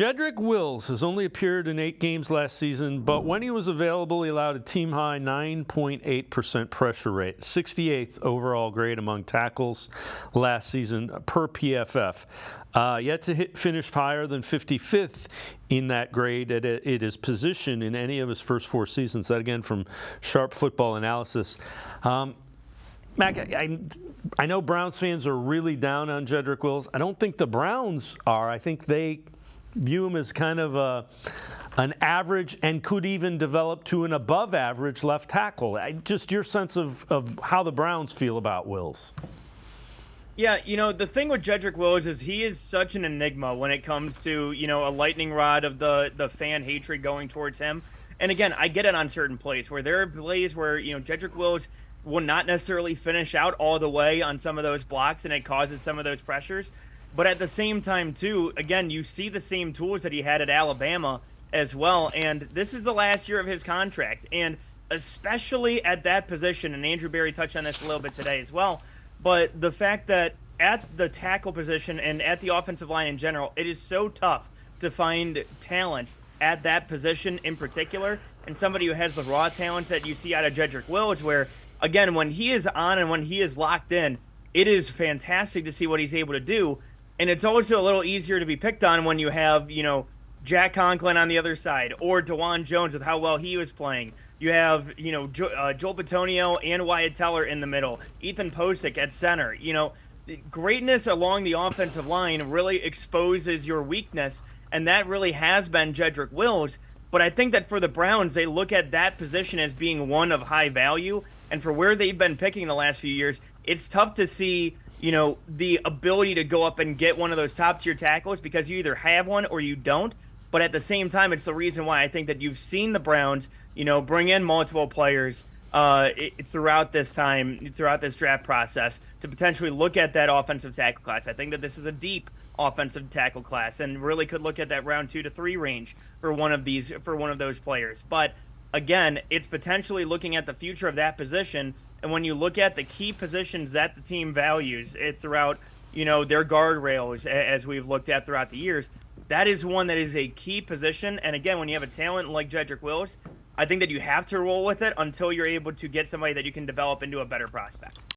Jedrick Wills has only appeared in 8 games last season, but when he was available, he allowed a team-high 9.8% pressure rate, 68th overall grade among tackles last season per PFF. Yet to finish higher than 55th in that grade at his position in any of his first 4 seasons. That again from Sharp Football Analysis. Mac, I know Browns fans are really down on Jedrick Wills. I don't think the Browns are. I think they view him as kind of an average and could even develop to an above average left tackle. Just your sense of how the Browns feel about Wills. Yeah, the thing with Jedrick Wills is he is such an enigma when it comes to, a lightning rod of the fan hatred going towards him. And again, I get it on certain plays where there are plays where, Jedrick Wills will not necessarily finish out all the way on some of those blocks and it causes some of those pressures. But at the same time, too, again, you see the same tools that he had at Alabama as well. And this is the last year of his contract. And especially at that position, and Andrew Berry touched on this a little bit today as well, but the fact that at the tackle position and at the offensive line in general, it is so tough to find talent at that position in particular. And somebody who has the raw talents that you see out of Jedrick Wills, where, again, when he is on and when he is locked in, it is fantastic to see what he's able to do. And it's also a little easier to be picked on when you have, Jack Conklin on the other side or DeJuan Jones with how well he was playing. You have, Joel Bitonio and Wyatt Teller in the middle, Ethan Posick at center. Greatness along the offensive line really exposes your weakness, and that really has been Jedrick Wills. But I think that for the Browns, they look at that position as being one of high value, and for where they've been picking the last few years, it's tough to see the ability to go up and get one of those top-tier tackles because you either have one or you don't. But at the same time, it's the reason why I think that you've seen the Browns, bring in multiple players throughout this draft process to potentially look at that offensive tackle class. I think that this is a deep offensive tackle class and really could look at that round 2 to 3 range for one of those players. But again, it's potentially looking at the future of that position. And when you look at the key positions that the team values throughout, their guardrails, as we've looked at throughout the years, that is one that is a key position. And again, when you have a talent like Jedrick Wills, I think that you have to roll with it until you're able to get somebody that you can develop into a better prospect.